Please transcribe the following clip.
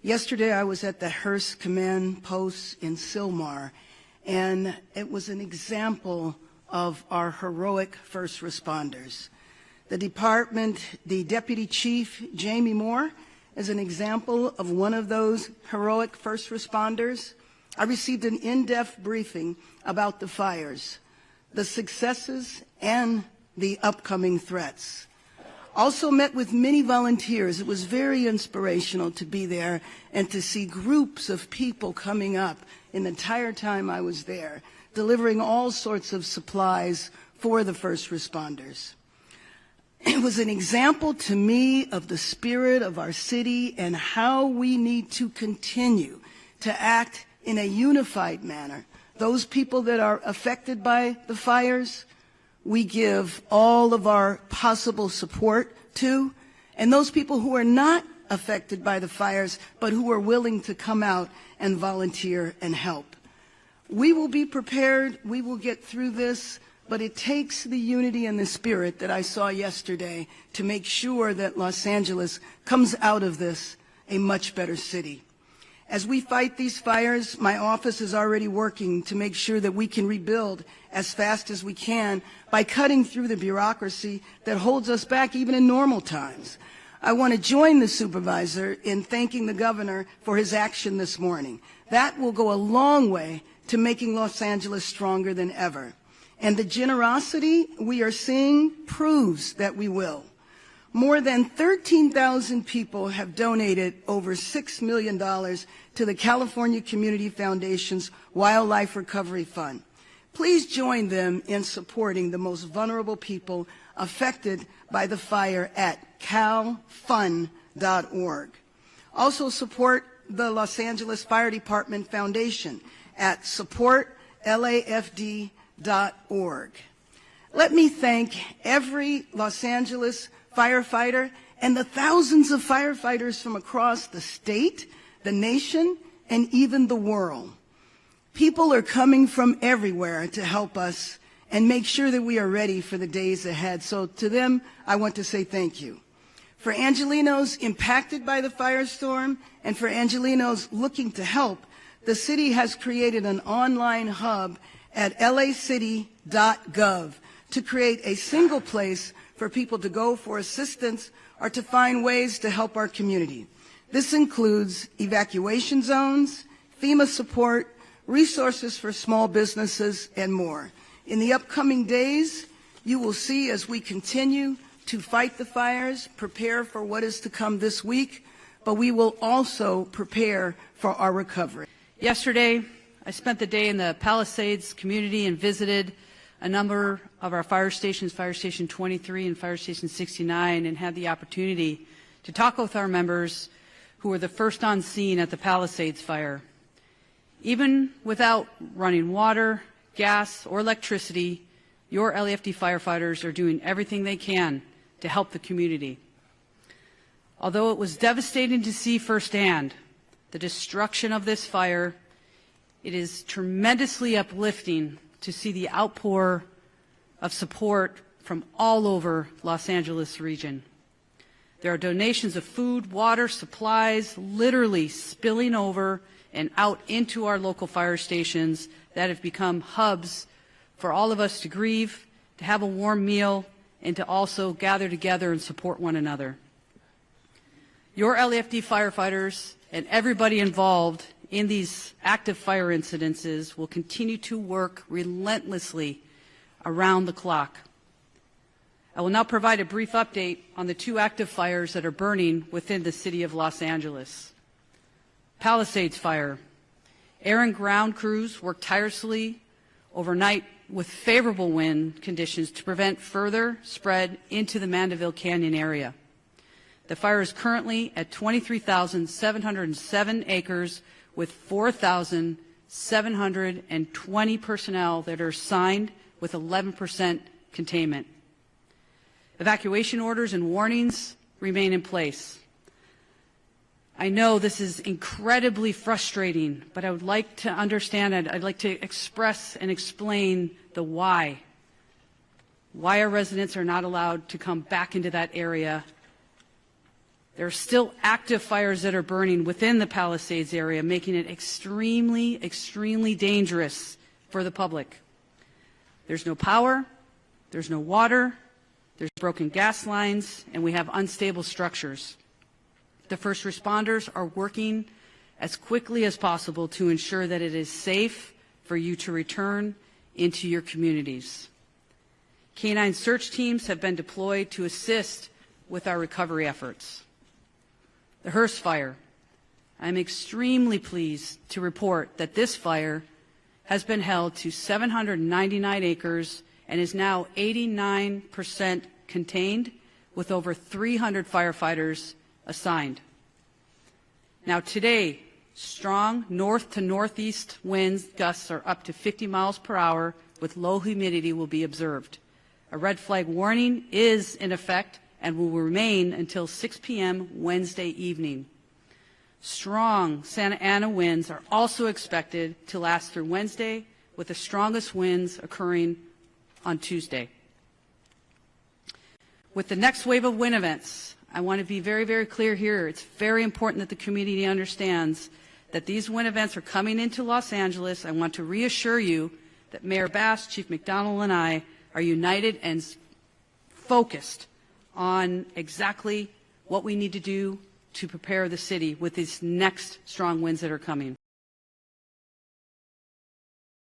Yesterday I was at the Hearst Command Post in Sylmar, and it was an example of our heroic first responders. The Deputy Chief, Jamie Moore, is an example of one of those heroic first responders. I received an in-depth briefing about the fires, the successes, and the upcoming threats. Also met with many volunteers. It was very inspirational to be there and to see groups of people coming up in the entire time I was there, delivering all sorts of supplies for the first responders. It was an example to me of the spirit of our city and how we need to continue to act in a unified manner. Those people that are affected by the fires, we give all of our possible support to, and those people who are not affected by the fires but who are willing to come out and volunteer and help. We will be prepared, we will get through this, but it takes the unity and the spirit that I saw yesterday to make sure that Los Angeles comes out of this a much better city. As we fight these fires, my office is already working to make sure that we can rebuild as fast as we can by cutting through the bureaucracy that holds us back even in normal times. I want to join the supervisor in thanking the governor for his action this morning. That will go a long way to making Los Angeles stronger than ever. And the generosity we are seeing proves that we will. More than 13,000 people have donated over $6 million to the California Community Foundation's Wildlife Recovery Fund. Please join them in supporting the most vulnerable people affected by the fire at calfund.org. Also support the Los Angeles Fire Department Foundation at supportlafd.org. Let me thank every Los Angeles firefighter and the thousands of firefighters from across the state, the nation, and even the world. People are coming from everywhere to help us and make sure that we are ready for the days ahead. So to them, I want to say thank you. For Angelenos impacted by the firestorm and for Angelenos looking to help, the city has created an online hub at LACity.gov to create a single place for people to go for assistance or to find ways to help our community. This includes evacuation zones, FEMA support, resources for small businesses, and more. In the upcoming days, you will see as we continue to fight the fires, prepare for what is to come this week, but we will also prepare for our recovery. Yesterday, I spent the day in the Palisades community and visited a number of our fire stations, Fire Station 23 and Fire Station 69, and had the opportunity to talk with our members who were the first on scene at the Palisades fire. Even without running water, gas, or electricity, your LAFD firefighters are doing everything they can to help the community. Although it was devastating to see firsthand the destruction of this fire, it is tremendously uplifting to see the outpour of support from all over Los Angeles region. There are donations of food, water, supplies, literally spilling over and out into our local fire stations that have become hubs for all of us to grieve, to have a warm meal, and to also gather together and support one another. Your LAFD firefighters and everybody involved in these active fire incidences will continue to work relentlessly around the clock. I will now provide a brief update on the two active fires that are burning within the city of Los Angeles. Palisades Fire. Air and ground crews worked tirelessly overnight with favorable wind conditions to prevent further spread into the Mandeville Canyon area. The fire is currently at 23,707 acres with 4,720 personnel that are assigned with 11% containment. Evacuation orders and warnings remain in place. I know this is incredibly frustrating, but I would like to understand it. I'd like to express and explain the why. Why our residents are not allowed to come back into that area There are still active fires that are burning within the Palisades area, making it extremely, extremely dangerous for the public. There's no power, there's no water, there's broken gas lines, and we have unstable structures. The first responders are working as quickly as possible to ensure that it is safe for you to return into your communities. Canine search teams have been deployed to assist with our recovery efforts. The Hearst fire. I'm extremely pleased to report that this fire has been held to 799 acres and is now 89% contained, with over 300 firefighters assigned. Now today, strong north to northeast winds gusts are up to 50 miles per hour with low humidity will be observed. A red flag warning is in effect and will remain until 6 p.m. Wednesday evening. Strong Santa Ana winds are also expected to last through Wednesday, with the strongest winds occurring on Tuesday. With the next wave of wind events, I want to be very, very clear here. It's very important that the community understands that these wind events are coming into Los Angeles. I want to reassure you that Mayor Bass, Chief McDonald, and I are united and focused on exactly what we need to do to prepare the city with these next strong winds that are coming.